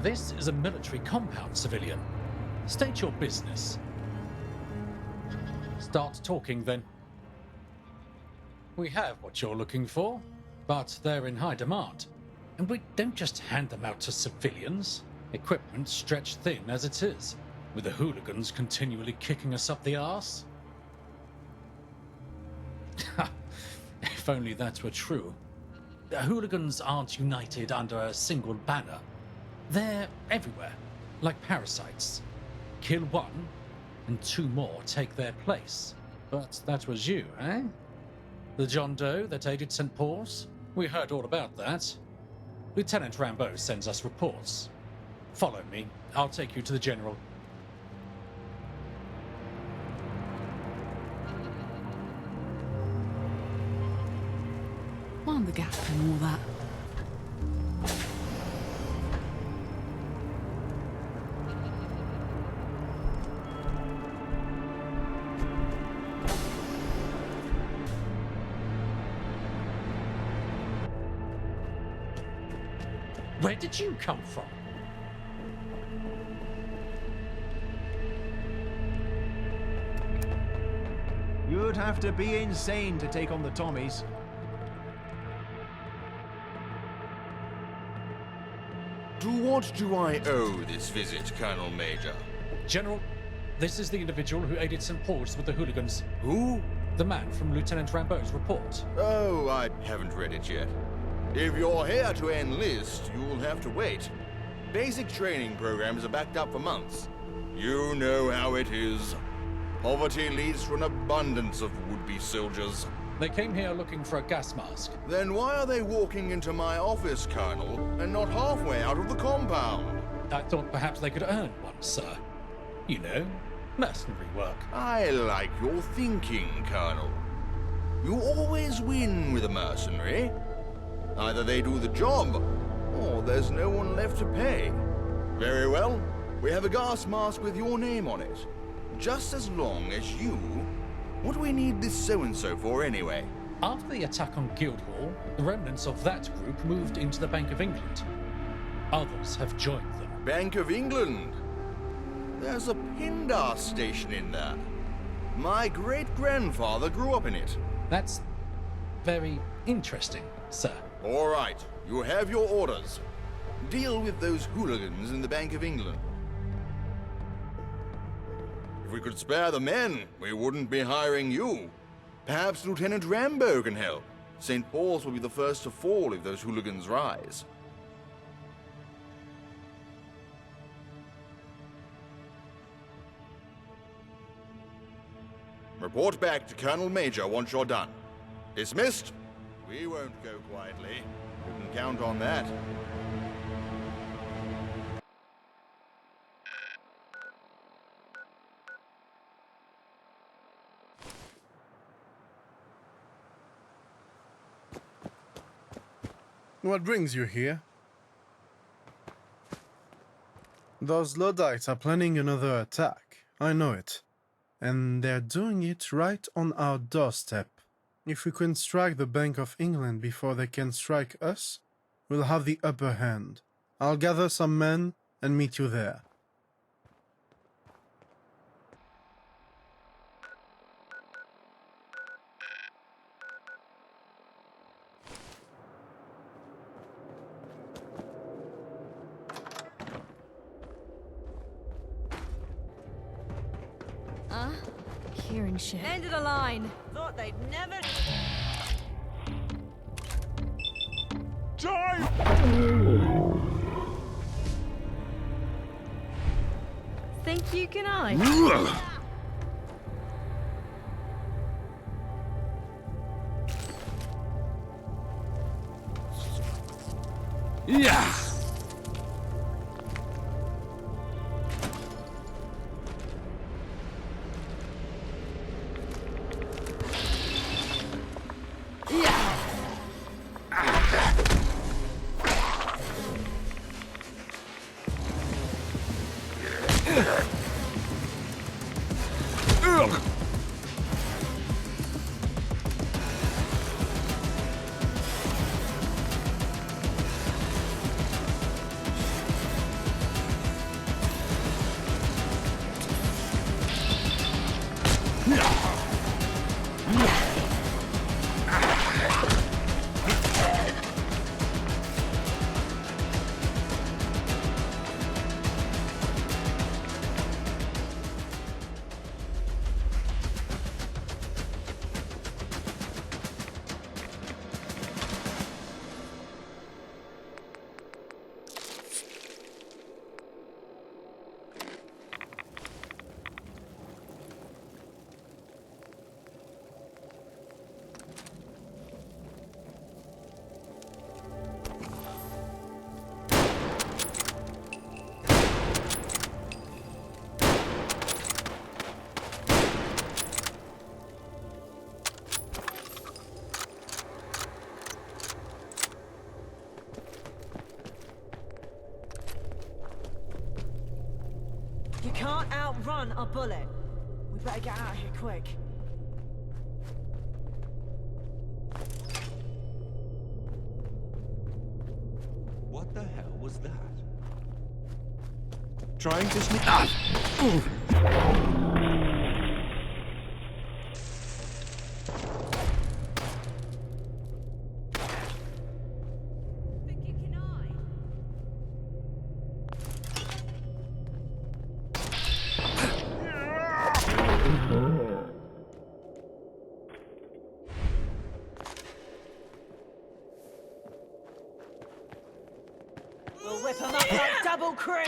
This is a military compound, civilian. State your business. Start talking, then. We have what you're looking for, but they're in high demand. And we don't just hand them out to civilians. Equipment stretched thin as it is, with the hooligans continually kicking us up the arse. If only that were true. The hooligans aren't united under a single banner. They're everywhere, like parasites. Kill one, and two more take their place. But that was you, eh? The John Doe that aided St. Paul's? We heard all about that. Lieutenant Rambeau sends us reports. Follow me. I'll take you to the General. Mind the gap and all that. Where did you come from? You'd have to be insane to take on the Tommies. To what do I owe this visit, Colonel Major? General, this is the individual who aided St. Paul's with the hooligans. Who? The man from Lieutenant Rambeau's report. Oh, I haven't read it yet. If you're here to enlist, you'll have to wait. Basic training programs are backed up for months. You know how it is. Poverty leads to an abundance of would-be soldiers. They came here looking for a gas mask. Then why are they walking into my office, Colonel, and not halfway out of the compound? I thought perhaps they could earn one, sir. You know, mercenary work. I like your thinking, Colonel. You always win with a mercenary. Either they do the job, or there's no one left to pay. Very well. We have a gas mask with your name on it. Just as long as you... What do we need this so-and-so for anyway? After the attack on Guildhall, the remnants of that group moved into the Bank of England. Others have joined them. Bank of England? There's a Pindar station in there. My great-grandfather grew up in it. That's very interesting, sir. All right, you have your orders. Deal with those hooligans in the Bank of England. If we could spare the men, we wouldn't be hiring you. Perhaps Lieutenant Rambeau can help. St. Paul's will be the first to fall if those hooligans rise. Report back to Colonel Major once you're done. Dismissed? We won't go quietly. You can count on that. What brings you here? Those Luddites are planning another attack. I know it. And they're doing it right on our doorstep. If we can strike the Bank of England before they can strike us, we'll have the upper hand. I'll gather some men and meet you there. Hearing shit. End of the line. Thought they'd never... Think you can hide? Yeah! run a bullet. We better get out of here quick. What the hell was that? Trying to sneak. Think you can I? We'll whip 'em up like double cream.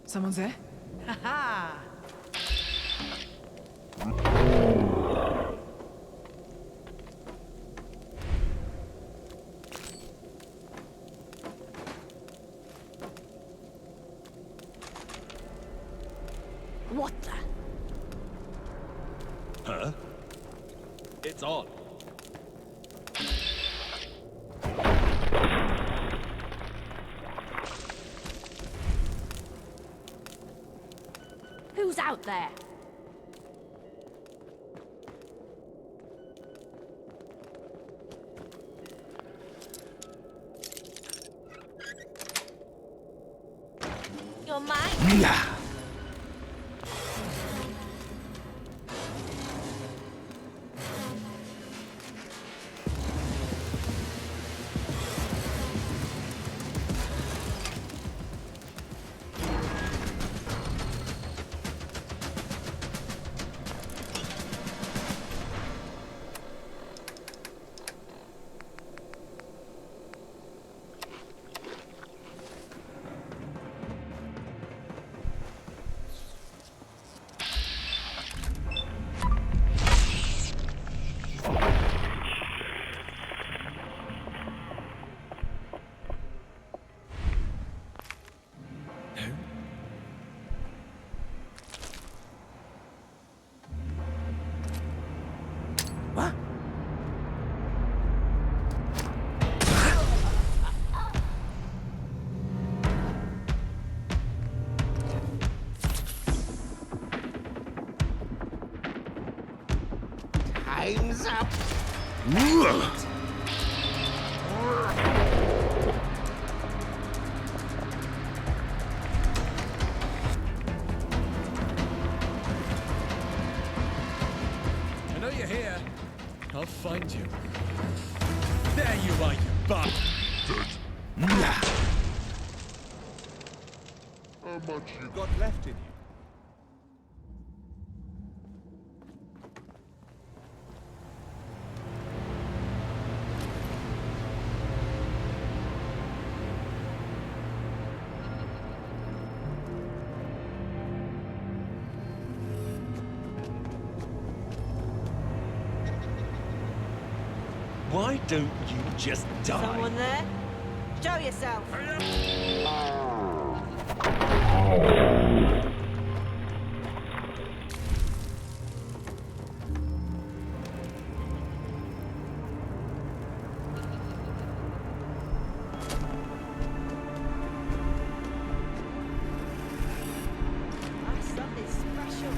Someone's there? Ha ha! What the? Huh? It's on. Who's out there? You're mine. What? Time's up. I know you're here. I'll find you. There you are, you bug. How much you got left in you? Why don't you just die? Someone there? Show yourself. That's something special.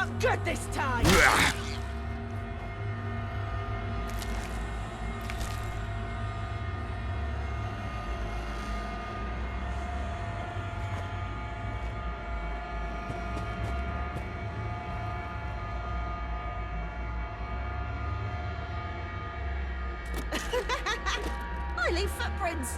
not good this time! I leave footprints.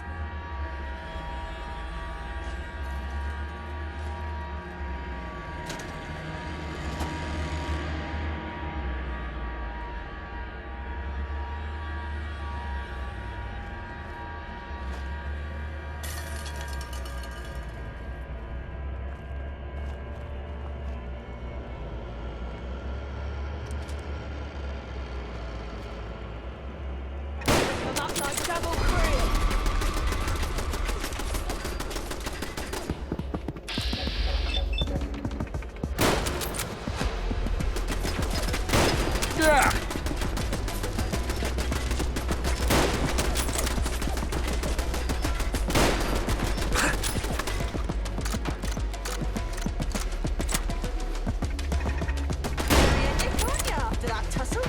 Come up like double cream! After that tussle.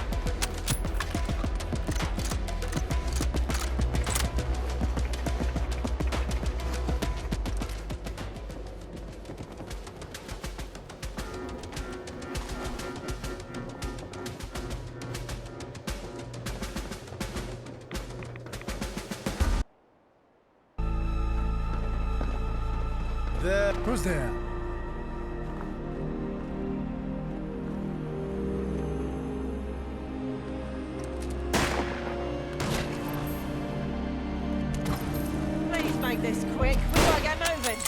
There. Who's there? Please make this quick. We gotta get moving.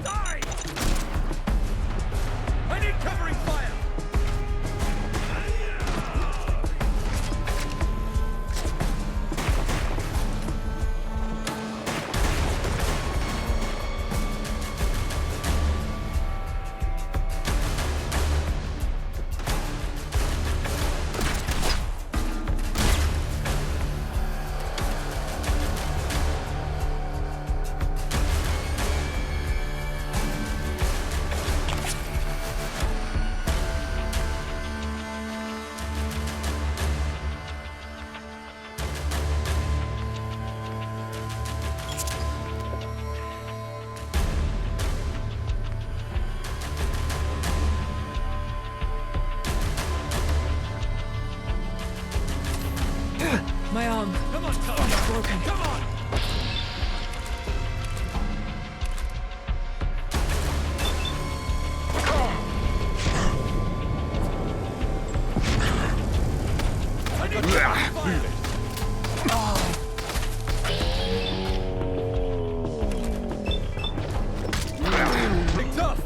Die! I need covering fire! My arm. Come on, Tom! Broken. Come on! I need covering fire! Picked up!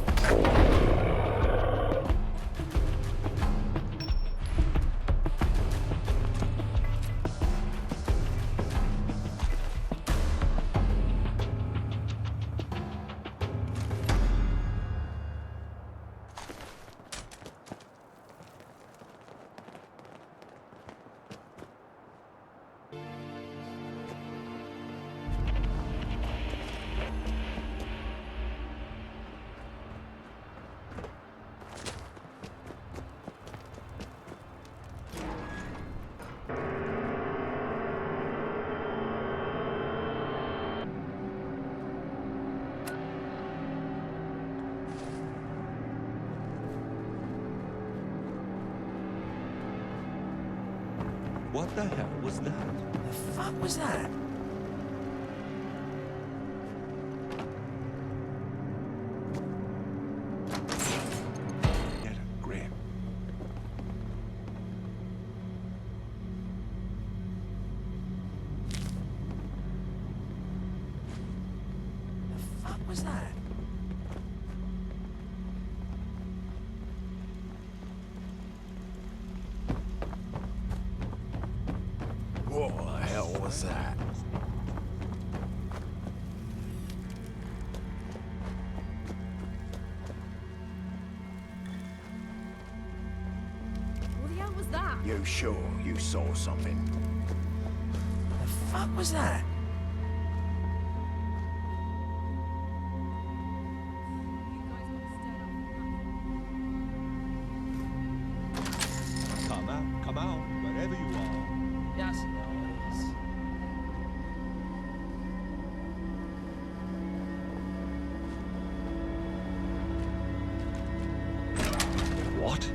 What the hell was that? The fuck was that? Get a grip. The fuck was that? You sure you saw something? The fuck was that? Come out, wherever you are. Yes. What?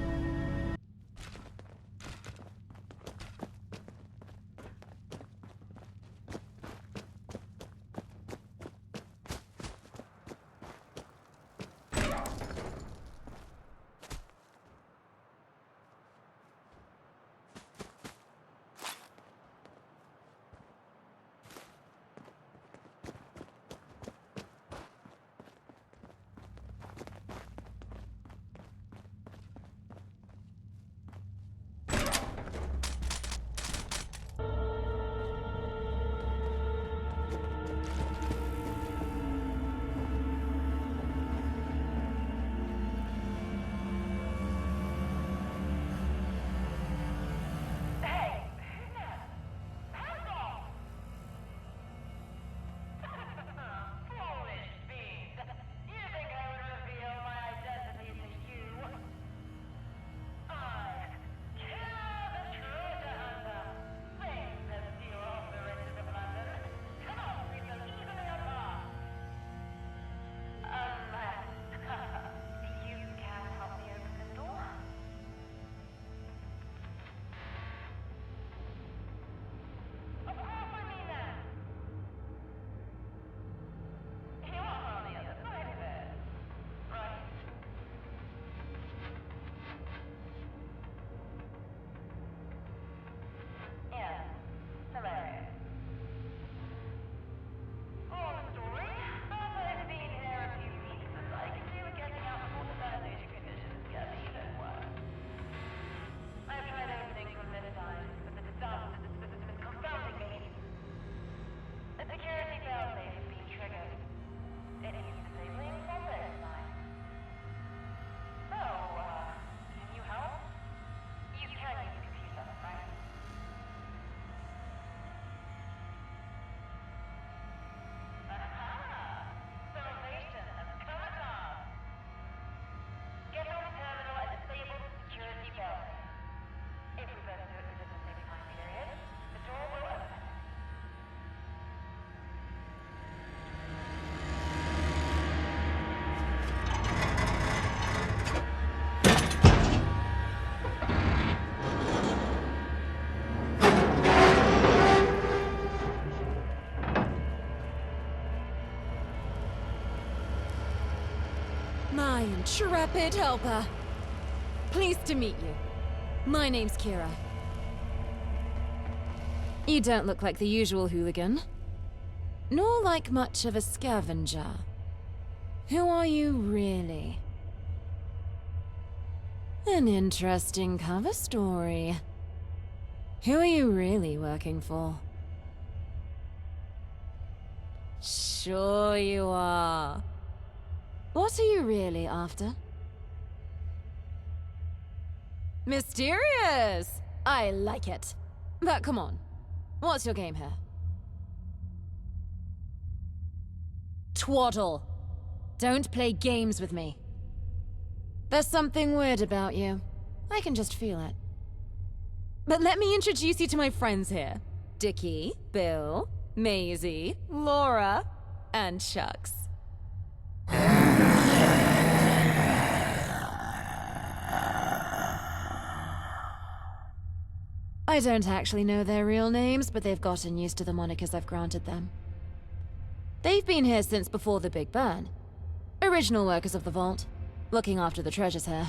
My intrepid helper. Pleased to meet you. My name's Kira. You don't look like the usual hooligan, nor like much of a scavenger. Who are you really? An interesting cover story. Who are you really working for? Sure you are. What are you really after? Mysterious! I like it. But come on, what's your game here? Twaddle. Don't play games with me. There's something weird about you. I can just feel it. But let me introduce you to my friends here. Dickie, Bill, Maisie, Laura, and Chucks. I don't actually know their real names, but they've gotten used to the monikers I've granted them. They've been here since before the Big Burn. Original workers of the vault, looking after the treasures here.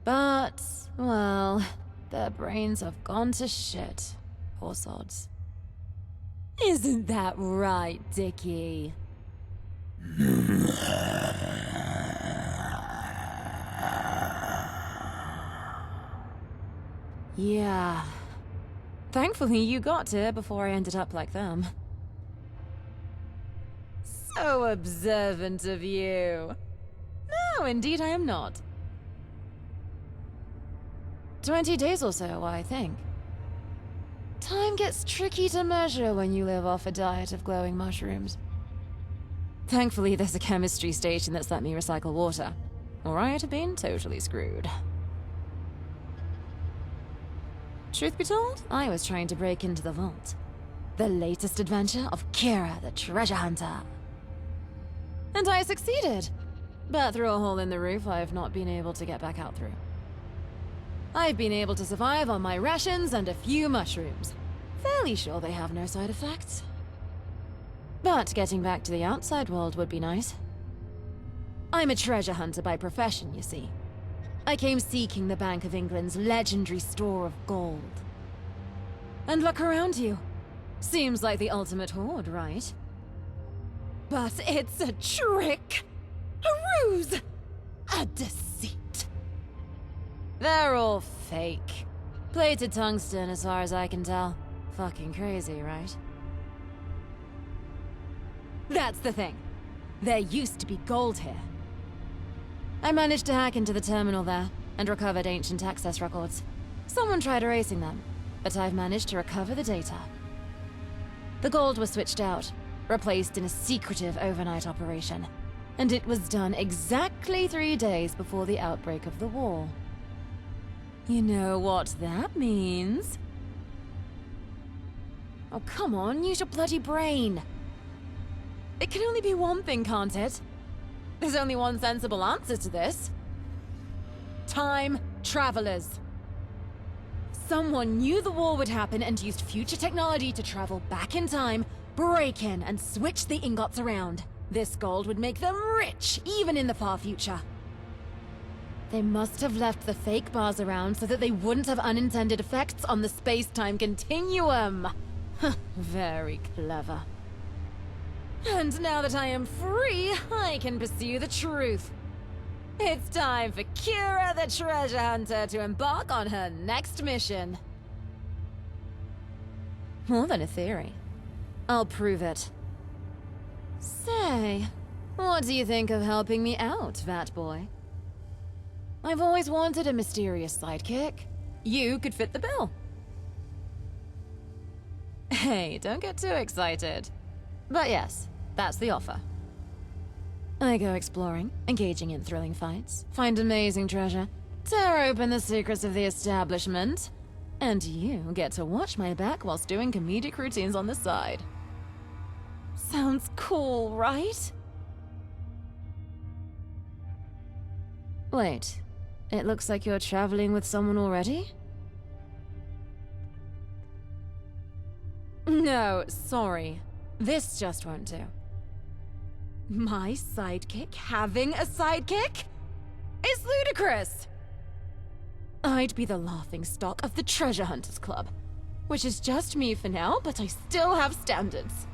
But, well, their brains have gone to shit. Poor sods. Isn't that right, Dickie? Yeah. Thankfully, you got here before I ended up like them. So observant of you. No, indeed I am not. 20 days or so, I think. Time gets tricky to measure when you live off a diet of glowing mushrooms. Thankfully, there's a chemistry station that's let me recycle water, or I'd have been totally screwed. Truth be told, I was trying to break into the vault. The latest adventure of Kira the treasure hunter. And I succeeded, but through a hole in the roof I've not been able to get back out through. I've been able to survive on my rations and a few mushrooms. Fairly sure they have no side effects. But getting back to the outside world would be nice. I'm a treasure hunter by profession, you see. I came seeking the Bank of England's legendary store of gold. And look around you. Seems like the ultimate hoard, right? But it's a trick! A ruse! A deceit! They're all fake. Plated tungsten as far as I can tell. Fucking crazy, right? That's the thing. There used to be gold here. I managed to hack into the terminal there and recovered ancient access records. Someone tried erasing them, but I've managed to recover the data. The gold was switched out, replaced in a secretive overnight operation, and it was done exactly 3 days before the outbreak of the war. You know what that means? Oh, come on, use your bloody brain. It can only be one thing, can't it? There's only one sensible answer to this. Time travelers. Someone knew the war would happen and used future technology to travel back in time, break in, and switch the ingots around. This gold would make them rich, even in the far future. They must have left the fake bars around so that they wouldn't have unintended effects on the space-time continuum. Very clever. And now that I am free, I can pursue the truth. It's time for Kira the treasure hunter to embark on her next mission. More than a theory. I'll prove it. Say, what do you think of helping me out, Vat Boy? I've always wanted a mysterious sidekick. You could fit the bill. Hey, don't get too excited. But yes, that's the offer. I go exploring, engaging in thrilling fights, find amazing treasure, tear open the secrets of the establishment, and you get to watch my back whilst doing comedic routines on the side. Sounds cool, right? Wait, it looks like you're traveling with someone already? No, sorry. This just won't do. My sidekick having a sidekick? It's ludicrous! I'd be the laughingstock of the Treasure Hunters Club, which is just me for now, but I still have standards.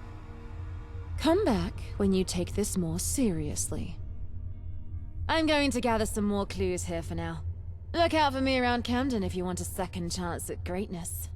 Come back when you take this more seriously. I'm going to gather some more clues here for now. Look out for me around Camden if you want a second chance at greatness.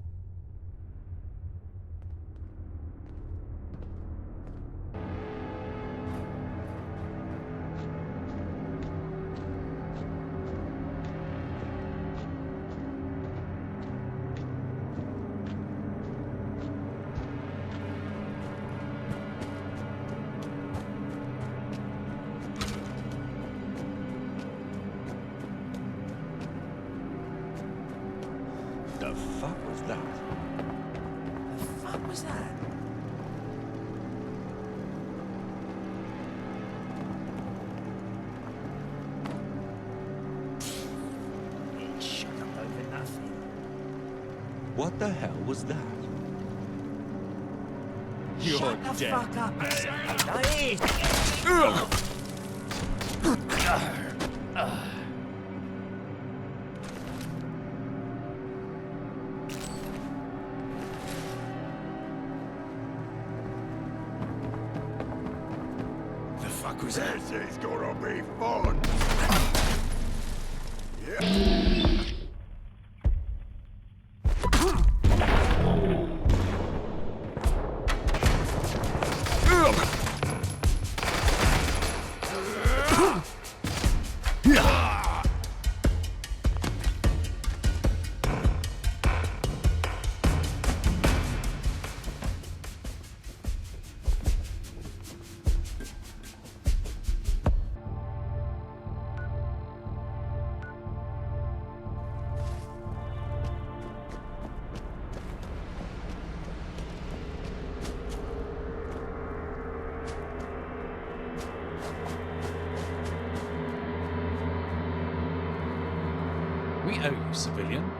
The fuck was that? The fuck was that? It shut up over nothing. What the hell was that? You're Shut the dead. fuck up, I say. Hey! The fuck was that? This is gonna be fun. We owe you, civilian.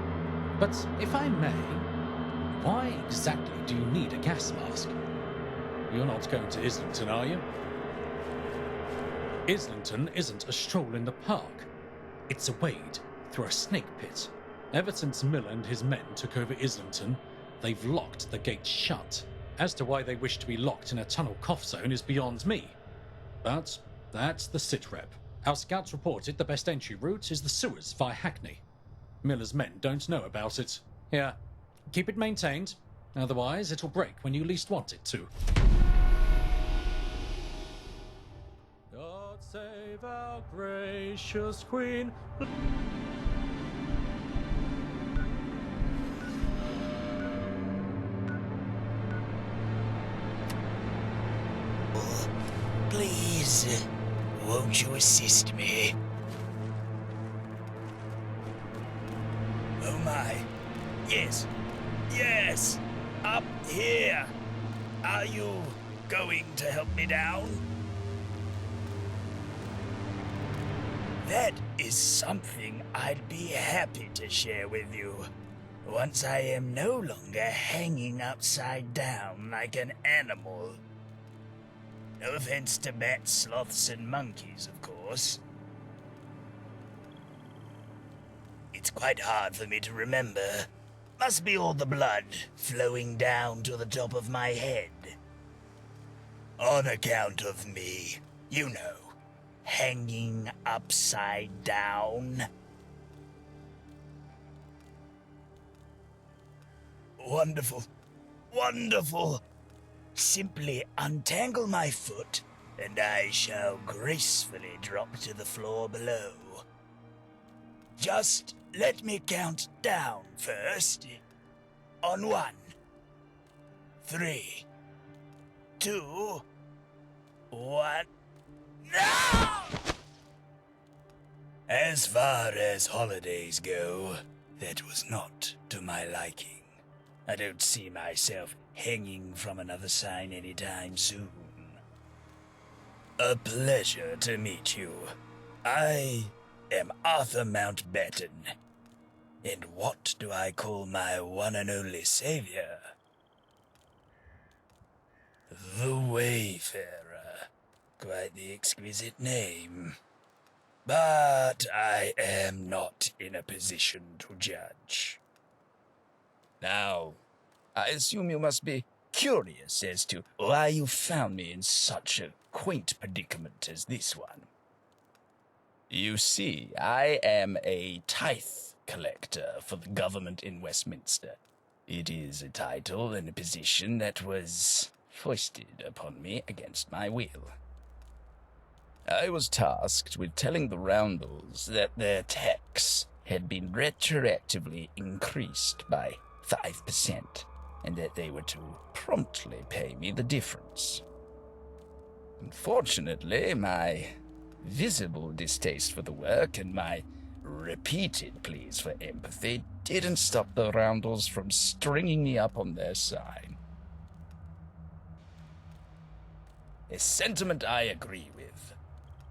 But if I may, why exactly do you need a gas mask? You're not going to Islington, are you? Islington isn't a stroll in the park. It's a wade through a snake pit. Ever since Miller and his men took over Islington, they've locked the gates shut. As to why they wish to be locked in a tunnel cough zone is beyond me. But that's the sit rep. Our scouts reported the best entry route is the sewers via Hackney. Miller's men don't know about it. Here, keep it maintained. Otherwise, it'll break when you least want it to. God save our gracious Queen. Please, won't you assist me? Oh my. Yes. Yes. Up here. Are you going to help me down? That is something I'd be happy to share with you. Once I am no longer hanging upside down like an animal. No offense to bats, sloths, and monkeys, of course. It's quite hard for me to remember. Must be all the blood flowing down to the top of my head. On account of me, you know, hanging upside down. Wonderful. Wonderful. Simply untangle my foot, and I shall gracefully drop to the floor below. Just let me count down first. On 1, 3, 2, 1. No! As far as holidays go, that was not to my liking. I don't see myself hanging from another sign anytime soon. A pleasure to meet you. I am Arthur Mountbatten. And what do I call my one and only savior? The Wayfarer. Quite the exquisite name. But I am not in a position to judge. Now, I assume you must be curious as to why you found me in such a quaint predicament as this one. You see, I am a tithe collector for the government in Westminster. It is a title and a position that was foisted upon me against my will. I was tasked with telling the Roundels that their tax had been retroactively increased by 5%, and that they were to promptly pay me the difference. Unfortunately, my visible distaste for the work and my repeated pleas for empathy didn't stop the Roundels from stringing me up on their side. A sentiment I agree with.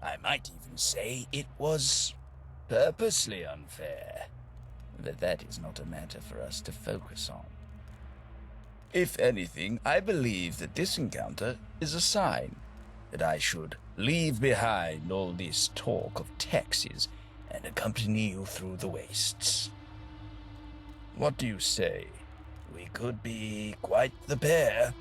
I might even say it was purposely unfair. But that is not a matter for us to focus on. If anything, I believe that this encounter is a sign that I should leave behind all this talk of taxes and accompany you through the wastes. What do you say? We could be quite the pair.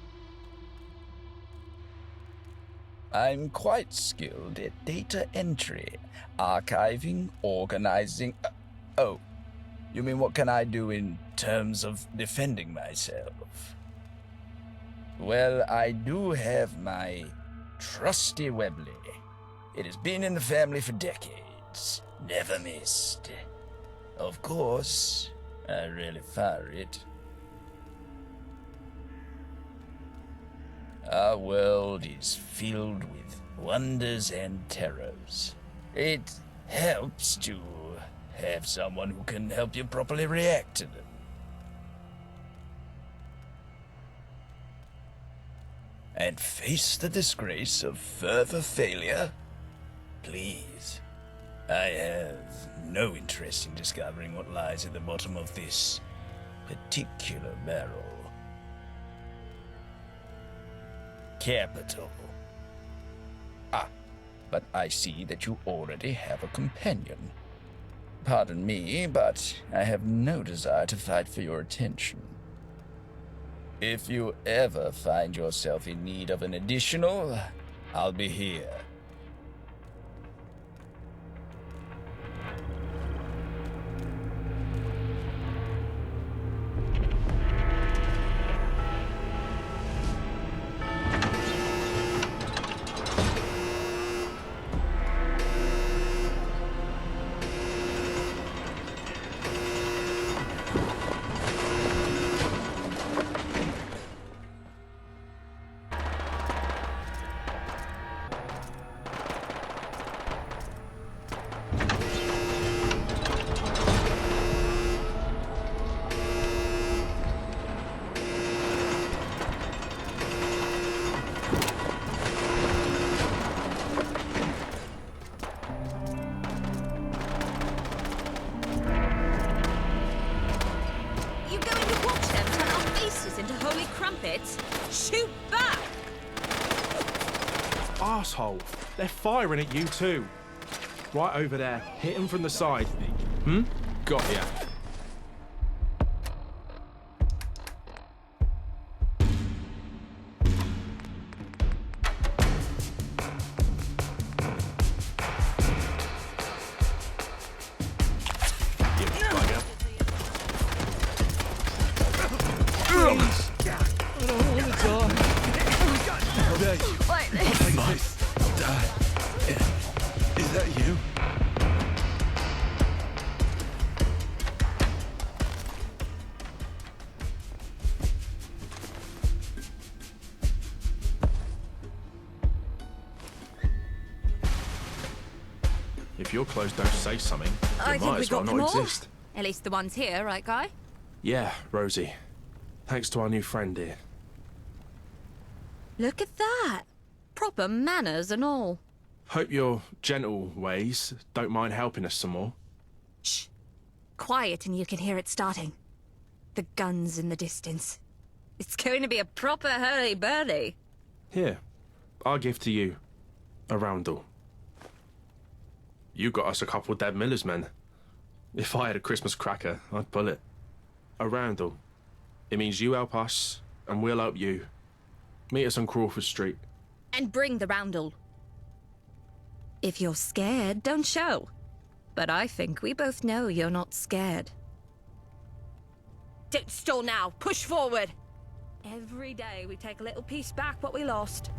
I'm quite skilled at data entry, archiving, organizing. Oh, you mean what can I do in terms of defending myself? Well, I do have my trusty Webley. It has been in the family for decades. Never missed. Of course, I really fire it. Our world is filled with wonders and terrors. It helps to have someone who can help you properly react to them. And face the disgrace of further failure please. I have no interest in discovering what lies at the bottom of this particular barrel. Capital. Ah, but I see that you already have a companion. Pardon me, but I have no desire to fight for your attention. If you ever find yourself in need of an additional, I'll be here. Shoot back! Arsehole! They're firing at you too. Right over there. Hit them from the side. Got ya. Is that you? If your clothes don't say something, I they think might we as well got them not all. exist. At least the ones here, right, Guy? Yeah, Rosie. Thanks to our new friend here. Look at that. Proper manners and all. Hope your gentle ways don't mind helping us some more. Shh. Quiet and you can hear it starting. The guns in the distance. It's going to be a proper hurly-burly. Here, I'll give to you a roundel. You got us a couple dead Miller's men. If I had a Christmas cracker, I'd pull it. A roundel. It means you help us, and we'll help you. Meet us on Crawford Street. And bring the roundel. If you're scared, don't show. But I think we both know you're not scared. Don't stall now. Push forward. Every day we take a little piece back what we lost.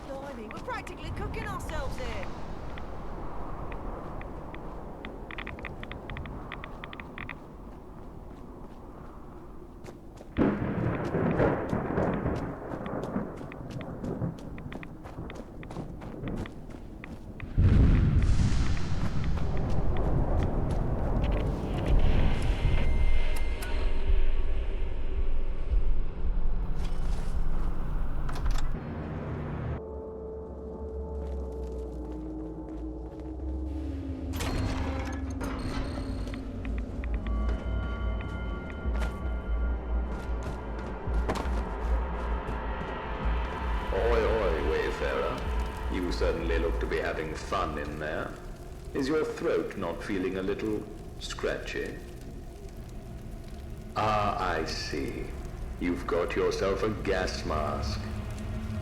Blimey, we're practically cooking ourselves here. You certainly look to be having fun in there. Is your throat not feeling a little scratchy? Ah, I see. You've got yourself a gas mask.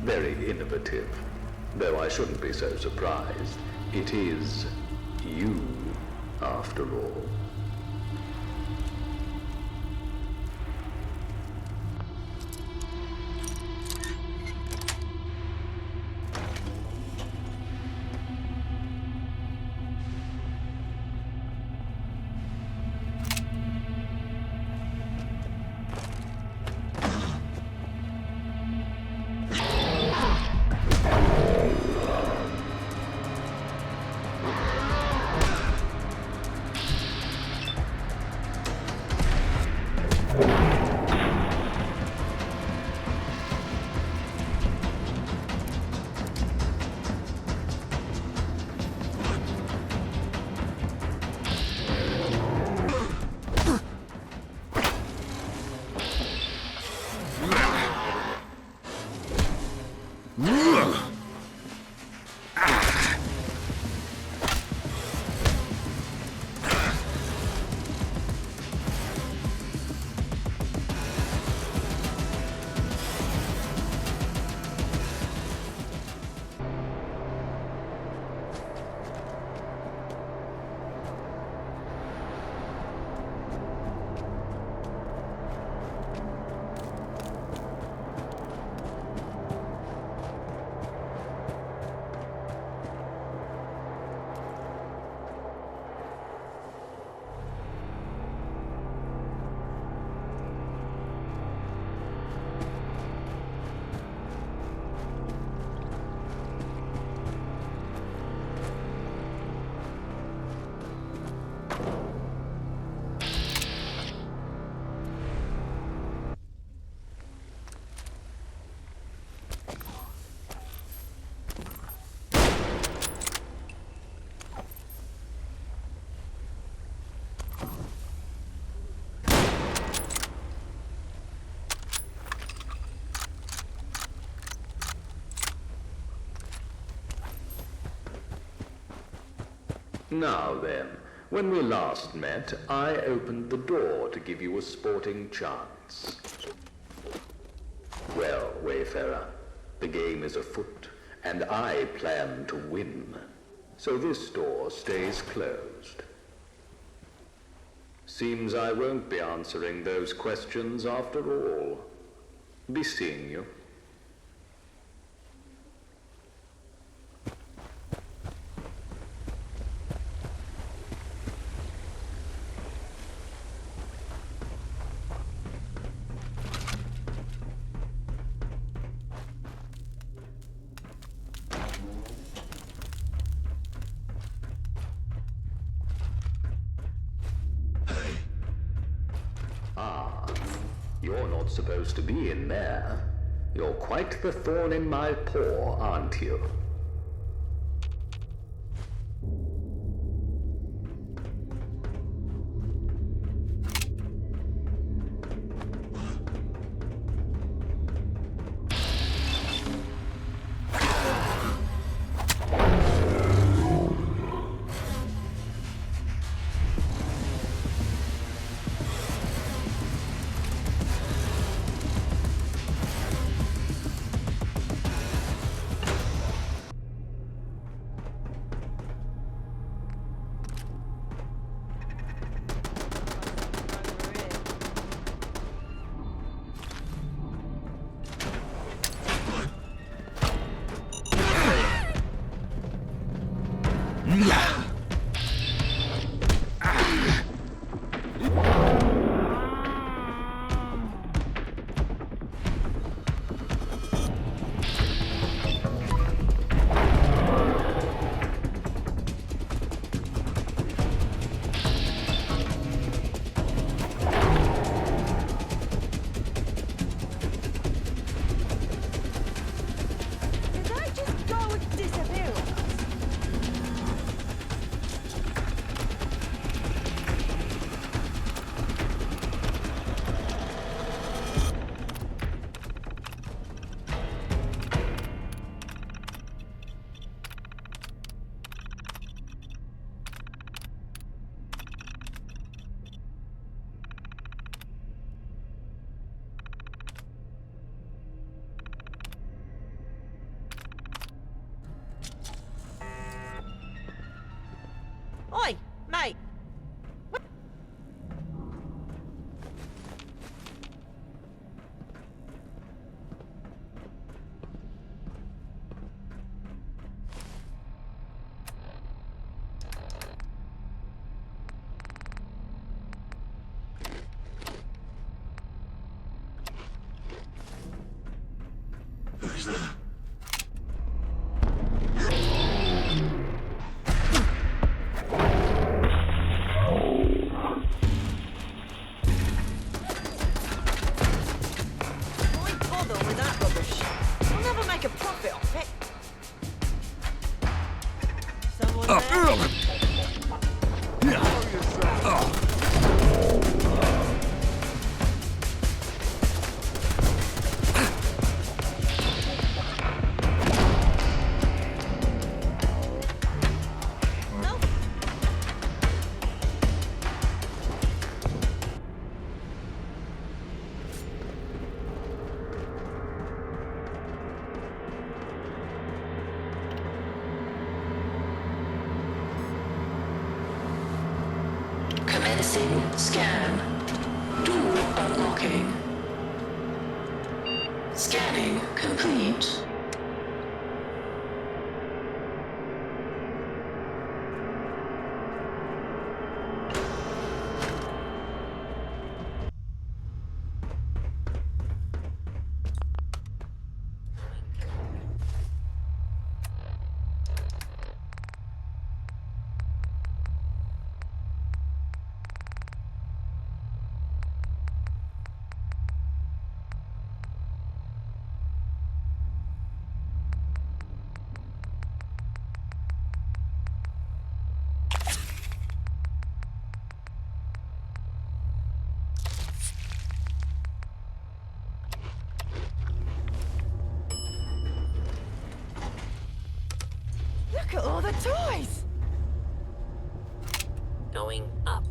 Very innovative. Though I shouldn't be so surprised. It is you, after all. Now then, when we last met, I opened the door to give you a sporting chance. Well, Wayfarer, the game is afoot, and I plan to win. So this door stays closed. Seems I won't be answering those questions after all. Be seeing you. You're not supposed to be in there. You're quite the thorn in my paw, aren't you? Oi, mate. Commencing scan. Door unlocking. Scanning complete. Look at all the toys! Going up.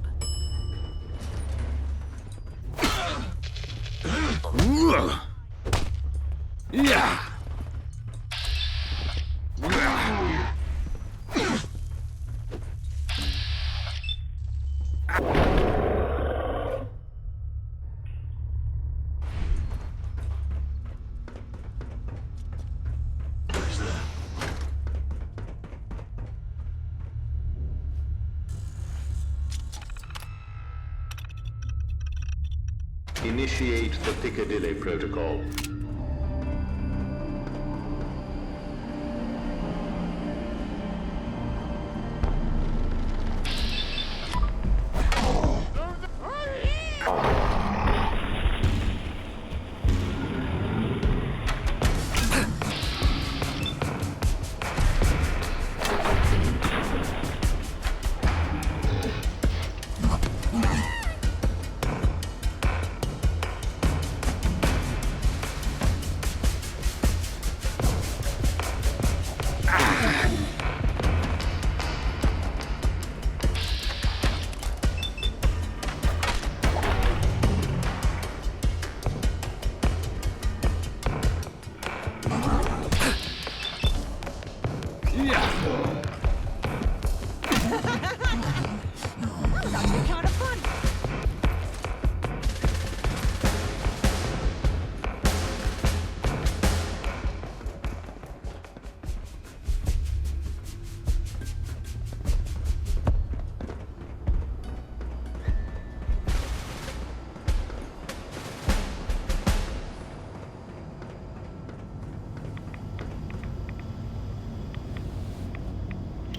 Yeah. Initiate the Piccadilly Protocol.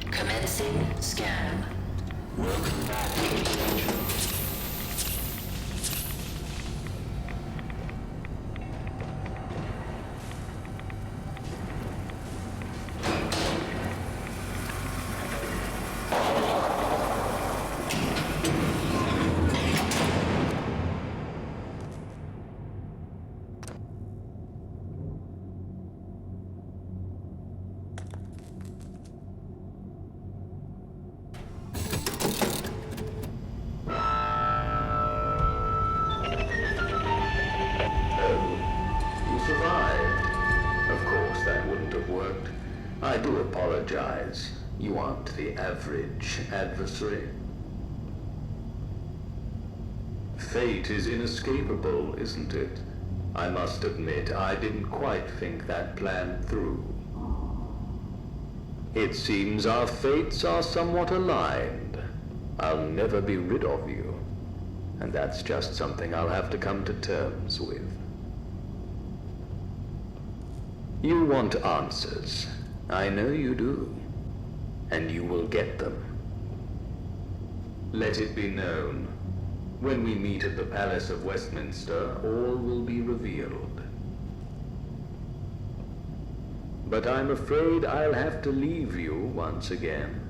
Commencing scan. Welcome back, Agent. I do apologize. You aren't the average adversary. Fate is inescapable, isn't it? I must admit, I didn't quite think that plan through. It seems our fates are somewhat aligned. I'll never be rid of you. And that's just something I'll have to come to terms with. You want answers. I know you do. And you will get them. Let it be known, when we meet at the Palace of Westminster, all will be revealed. But I'm afraid I'll have to leave you once again.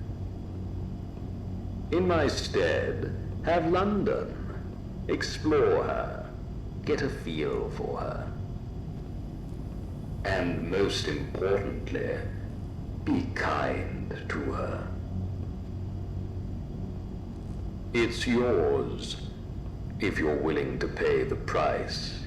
In my stead, have London. Explore her. Get a feel for her. And most importantly, be kind to her. It's yours, if you're willing to pay the price